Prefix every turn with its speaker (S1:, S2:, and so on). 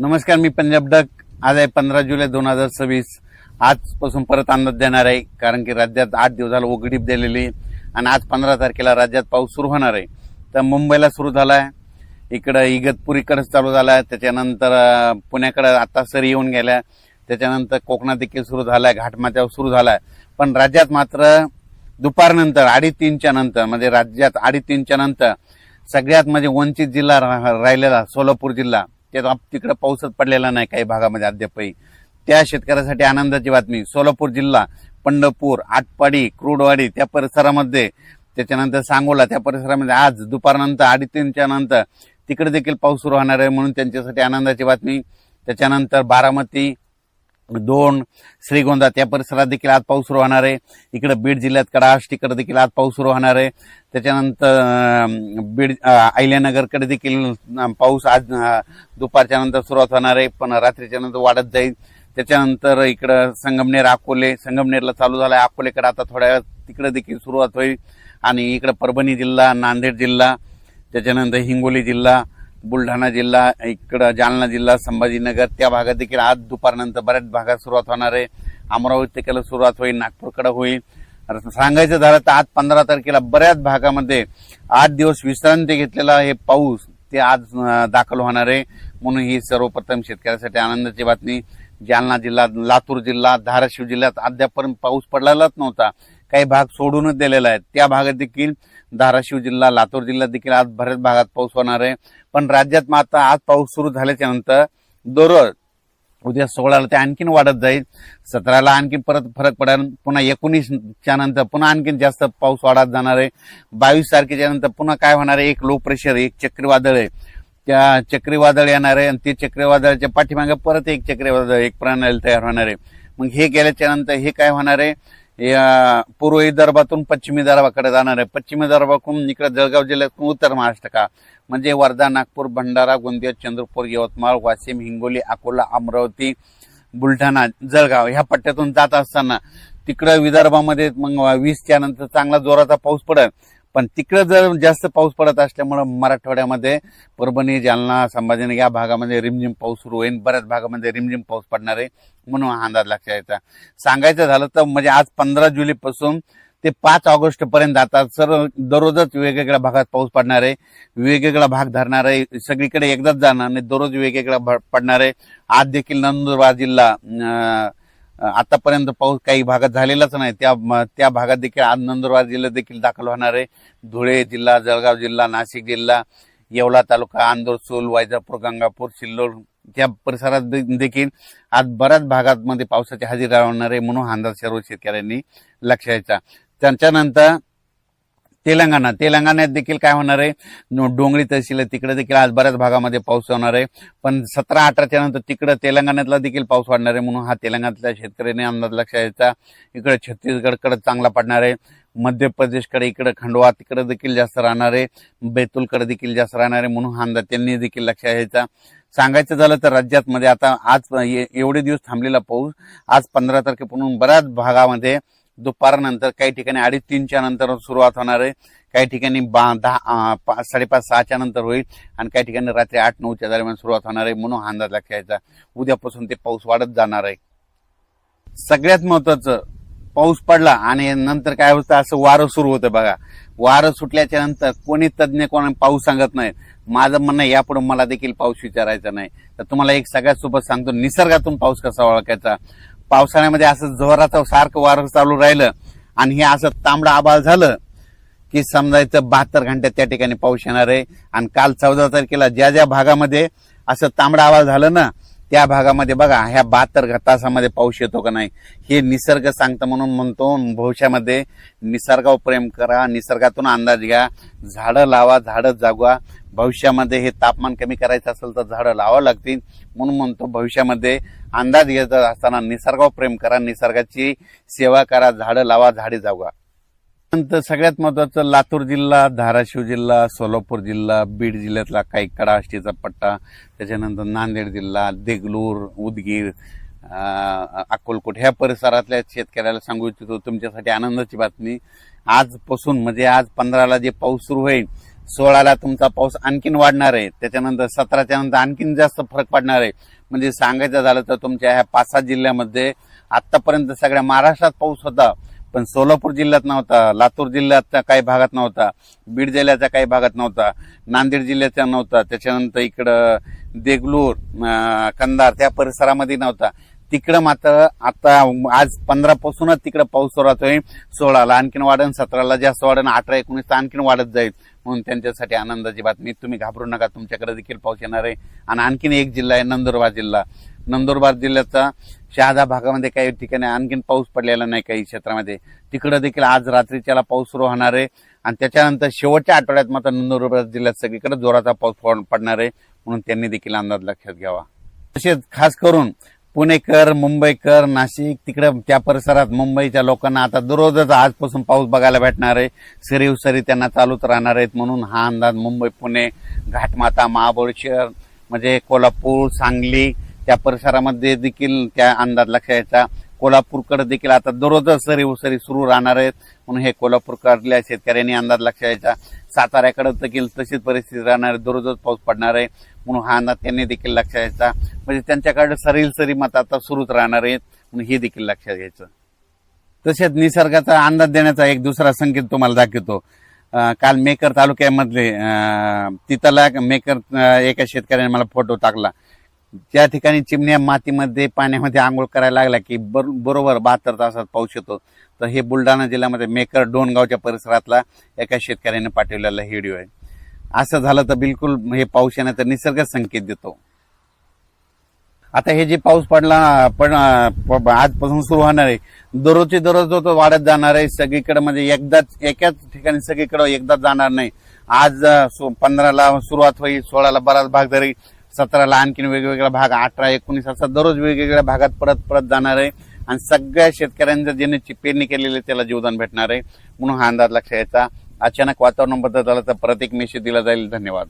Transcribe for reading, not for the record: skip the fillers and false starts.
S1: नमस्कार, मी पंजाब डक. आज आहे 15 जुलै 2026. आजपासून परत अंदाज देणार आहे, कारण की राज्यात 8 दिवस झालं उघडीप दिलेली आणि आज 15 तारखेला राज्यात पाऊस सुरू होणार आहे. तर मुंबईला सुरू झालाय, इकडं इगतपुरीकडे चालू झालाय, त्याच्यानंतर पुण्याकडे आता सरी येऊन गेल्या, त्याच्यानंतर कोकणात देखील सुरू झालाय, घाटमाथ्यावर सुरू झालाय. पण राज्यात मात्र दुपारनंतर 2:30च्या नंतर म्हणजे राज्यात 2:30च्या नंतर सगळ्यात म्हणजे वंचित जिल्हा राहिलेला सोलापूर जिल्हा, तिकडे पाऊसच पडलेला नाही काही भागामध्ये अद्यापही. त्या शेतकऱ्यासाठी आनंदाची बातमी. सोलापूर जिल्हा, पंढरपूर, आटपाडी, क्रूडवाडी त्या परिसरामध्ये, त्याच्यानंतर सांगोला त्या परिसरामध्ये आज दुपारनंतर 2:30च्या नंतर तिकडे देखील पाऊस सुरू होणार आहे, म्हणून त्यांच्यासाठी आनंदाची बातमी. त्याच्यानंतर बारामती, दोन, श्रीगोंदा त्या परिसरात देखील आज पाऊस सुरू होणार आहे. इकडे बीड जिल्ह्यात कडाश तिकडे देखील आज पाऊस सुरू होणार आहे. त्याच्यानंतर बीड अहिल्यानगरकडे देखील पाऊस आज दुपारच्या नंतर सुरुवात होणार आहे, पण रात्रीच्या नंतर वाढत जाईल. त्याच्यानंतर इकडं संगमनेर, अकोले, संगमनेरला चालू झालाय, अकोलेकडे आता थोड्या तिकडे देखील सुरुवात होईल. आणि इकडे परभणी जिल्हा, नांदेड जिल्हा, त्याच्यानंतर हिंगोली जिल्हा, बुलढाणा जिल्हा, इकडं जालना जिल्हा, संभाजीनगर त्या भागात देखील आज दुपारनंतर बऱ्याच भागात सुरुवात होणार आहे. अमरावती देखील सुरुवात होईल, नागपूरकडे होईल. सांगायचं झालं तर आज 15 तारखेला बऱ्याच भागामध्ये 8 दिवस विश्रांती घेतलेला हे पाऊस ते आज दाखल होणार आहे, म्हणून ही सर्वप्रथम शेतकऱ्यासाठी आनंदाची बातमी. जालना जिल्हा, लातूर जिल्हा, धाराशिव जिल्ह्यात अद्यापर्यंत पाऊस पडलेलाच नव्हता, काही भाग सोडूनच दिलेला आहे. त्या भागात देखील धाराशिव जिल्हा, लातूर जिल्ह्यात देखील आज बऱ्याच भागात पाऊस होणार आहे. पण राज्यात मात्र आज पाऊस सुरू झाल्याच्या नंतर दररोज उद्या 16ला ते आणखीन वाढत जाईल, 17ला आणखीन परत फरक पडेल, पुन्हा 19च्या नंतर पुन्हा आणखीन जास्त पाऊस वाढत जाणार आहे. 22 तारखेच्या नंतर पुन्हा काय होणार आहे, एक लो प्रेशर, एक चक्रीवादळ आहे, त्या चक्रीवादळ येणार आहे आणि ते चक्रीवादळाच्या पाठीमागे परत एक चक्रीवादळ, एक प्रणाली तयार होणार आहे. मग हे गेल्याच्या नंतर हे काय होणार आहे, पूर्व विदर्भातून पश्चिम विदर्भाकडे जाणार आहे, पश्चिम विदर्भाकडून इकडे जळगाव जिल्ह्यातून उत्तर महाराष्ट्र का म्हणजे वर्धा, नागपूर, भंडारा, गोंदिया, चंद्रपूर, यवतमाळ, वाशिम, हिंगोली, अकोला, अमरावती, बुलढाणा, जळगाव ह्या पट्ट्यातून जात असताना तिकडे विदर्भामध्ये मग 20च्या नंतर चांगला जोराचा पाऊस पडेल. पण तिकडे जर जास्त पाऊस पडत असल्यामुळे मराठवाड्यामध्ये परभणी, जालना, संभाजीनगर या भागामध्ये रिमझिम पाऊस सुरू होईल, बऱ्याच भागामध्ये रिमझिम पाऊस पडणार आहे, म्हणून हा अंदाज लक्षात येतात. सांगायचं झालं तर म्हणजे आज 15 जुलैपासून ते 5 ऑगस्ट पर्यंत जातात सर्व दररोजच वेगवेगळ्या भागात पाऊस पडणार आहे, वेगवेगळा भाग धरणार आहे, सगळीकडे एकदाच जाणार नाही, दररोज वेगवेगळा पडणार आहे. आज देखील नंदुरबार जिल्हा, आतापर्यंत पाऊस काही भागात झालेलाच नाही, त्या भागात देखील आज नंदुरबार जिल्हा देखील दाखल होणार आहे. धुळे जिल्हा, जळगाव जिल्हा, नाशिक जिल्हा, येवला तालुका, आंदोरसूल, वैजापूर, गंगापूर, सिल्लोड त्या परिसरात देखील आज बऱ्याच भागांमध्ये पावसाची हजेरी लावणार आहे, म्हणून अंदाज सर्व शेतकऱ्यांनी लक्षात घ्यायचा. त्याच्यानंतर तेलंगणात देखील काय होणार आहे, डोंगरी तहसील आहे तिकडे देखील आज बऱ्याच भागामध्ये पाऊस होणार आहे. पण 17-18च्या नंतर तिकडे तेलंगणातला देखील पाऊस वाढणार आहे, म्हणून हा तेलंगणातल्या शेतकऱ्यांनी अंदाज लक्षात घ्यायचा. इकडे छत्तीसगडकडे चांगला पडणार आहे, मध्य प्रदेशकडे इकडे खंडवा तिकडे देखील जास्त राहणार आहे, बैतूलकडे देखील जास्त राहणार आहे, म्हणून हा अंदाज त्यांनी देखील लक्षात घ्यायचा. सांगायचं झालं तर राज्यात मध्ये आता आज एवढे दिवस थांबलेला पाऊस आज 15 तारखेपासून बऱ्याच भागामध्ये दुपारनंतर काही ठिकाणी 2:30च्या नंतर सुरुवात होणार आहे, काही ठिकाणी 5:30-6च्या नंतर होईल आणि काही ठिकाणी रात्री 8-9च्या दरम्यान सुरुवात होणार आहे, म्हणून हा अंदाज लक्षात घ्यायचा. उद्यापासून ते पाऊस वाढत जाणार आहे. सगळ्यात महत्वाचं, पाऊस पडला आणि नंतर काय होतं, असं वारं सुरू होतं बघा. वारं सुटल्याच्या नंतर कोणी तज्ज्ञ कोणी पाऊस सांगत नाही. माझं म्हणणं यापुढे मला देखील पाऊस विचारायचा नाही. तर तुम्हाला एक सगळ्यात सोबत सांगतो, निसर्गातून पाऊस कसा ओळखायचा. पावसाळ्यामध्ये असं जोराचं सारखं वारं चालू राहिलं आणि हे असं तांबडं आभाळ झालं की समजायचं 72 घंट्यात त्या ठिकाणी पाऊस येणार आहे. आणि काल 14 तारखेला ज्या ज्या भागामध्ये असं तांबडं आभाळ झालं ना, त्या भागामध्ये बघा ह्या 72 तासामध्ये पाऊस येतो का नाही हे निसर्ग सांगतं. म्हणून म्हणतो भविष्यामध्ये निसर्गावर प्रेम करा, निसर्गातून अंदाज घ्या, झाडं लावा, झाडं जागवा. भविष्यामध्ये हे तापमान कमी करायचं असेल तर झाडं लावावं लागतील, म्हणून म्हणतो भविष्यामध्ये अंदाज घ्यायचा असताना निसर्गावर प्रेम करा, निसर्गाची सेवा करा, झाडं लावा, झाडे जागवा. नंतर सगळ्यात महत्वाचं लातूर जिल्हा, धाराशिव जिल्हा, सोलापूर जिल्हा, बीड जिल्ह्यातला काही कडाष्टीचा पट्टा, त्याच्यानंतर नांदेड जिल्हा, देगलूर, उदगीर, अक्कलकोट ह्या परिसरातल्या शेतकऱ्याला सांगू इच्छितो तुमच्यासाठी आनंदाची बातमी. आजपासून म्हणजे आज 15ला जे पाऊस सुरू होईल 16ला तुमचा पाऊस आणखीन वाढणार आहे, त्याच्यानंतर 17च्या नंतर आणखीन जास्त फरक पडणार आहे. म्हणजे सांगायचं झालं तर तुमच्या ह्या 5-6 जिल्ह्यामध्ये आतापर्यंत सगळ्या महाराष्ट्रात पाऊस होता, पण सोलापूर जिल्ह्यात नव्हता, लातूर जिल्ह्याच्या काही भागात नव्हता, बीड जिल्ह्याच्या काही भागात नव्हता, नांदेड जिल्ह्याचा नव्हता, त्याच्यानंतर इकडं देगलूर, कंधार त्या परिसरामध्ये नव्हता. तिकडं मात्र आता आज 15 पासूनच तिकडं पाऊस सुरुवात होईल. 16ला आणखीन वाढन, 17ला जास्त वाढन, 18-19 आणखीन वाढत जाईल. म्हणून त्यांच्यासाठी आनंदाची बातमी. तुम्ही घाबरू नका, तुमच्याकडे देखील पाऊस येणार आहे. आणि आणखीन एक जिल्हा आहे नंदुरबार जिल्हा. नंदुरबार जिल्ह्याचा शहादा भागामध्ये काही ठिकाणी आणखीन पाऊस पडलेला नाही, काही क्षेत्रामध्ये तिकडं देखील आज रात्रीच्याला पाऊस सुरू होणार आहे. आणि त्याच्यानंतर शेवटच्या आठवड्यात मात्र नंदुरबार जिल्ह्यात सगळीकडे जोराचा पाऊस पडणार आहे. म्हणून त्यांनी देखील अंदाज लक्षात घ्यावा. तसेच खास करून पुणेकर, मुंबईकर, नाशिक तिकडे त्या परिसरात मुंबईच्या लोकांना आता दररोजच आजपासून पाऊस बघायला भेटणार आहे. सरीव सरी त्यांना चालूच राहणार आहेत. म्हणून हा अंदाज मुंबई, पुणे, घाटमाता, महाबळेश्वर म्हणजे कोल्हापूर, सांगली त्या परिसरामध्ये देखील त्या अंदाज लक्षात यायचा. कोल्हापूरकडे देखील आता दररोजच सरीव सरी सुरू राहणार आहेत. म्हणून हे कोल्हापूरकडल्या शेतकऱ्यांनी अंदाज लक्षात यायचा. साताऱ्याकडे देखील तशीच परिस्थिती राहणार आहे, दररोजच पाऊस पडणार आहे. म्हणून हा अंदाज त्यांनी देखील लक्षात यायचा. म्हणजे त्यांच्याकडे सरील सरी मत आता सुरूच राहणार आहेत, म्हणून हे देखील लक्षात घ्यायचं. तसेच निसर्गाचा अंदाज देण्याचा एक दुसरा संकेत तुम्हाला दाखवतो. काल मेकर तालुक्यामधले तिथला मेकर एका शेतकऱ्याने मला फोटो टाकला. ज्या ठिकाणी चिमण्या मातीमध्ये पाण्यामध्ये आंघोळ करायला लागला की बरोबर 72 तासात पाऊस येतो. तर हे बुलढाणा जिल्ह्यामध्ये मेकर डोणगावच्या परिसरातला एका शेतकऱ्याने पाठवलेला व्हिडिओ आहे. असं झालं तर बिलकुल हे पाऊस येण्याचा निसर्ग संकेत देतो. आता हे जे पाऊस पडला आजपासून सुरू होणार आहे, दररोजची दररोज तो वाढत जाणार आहे. सगळीकडे म्हणजे एकदाच एकाच ठिकाणी सगळीकडे एकदाच जाणार नाही. आज 15ला सुरुवात होईल, 16ला बराच भाग तरी, 17ला आणखीन वेगवेगळा भाग, 18-19 असं दररोज वेगवेगळ्या भागात परत जाणार आहे. आणि सगळ्या शेतकऱ्यांचं ज्यांनी पेरणी केलेली त्याला जीवदान भेटणार आहे. म्हणून हा अंदाज लक्षात यायचा. अचानक वातावरण बदल झाला तर परत एक मेसेज दिला जाईल. धन्यवाद.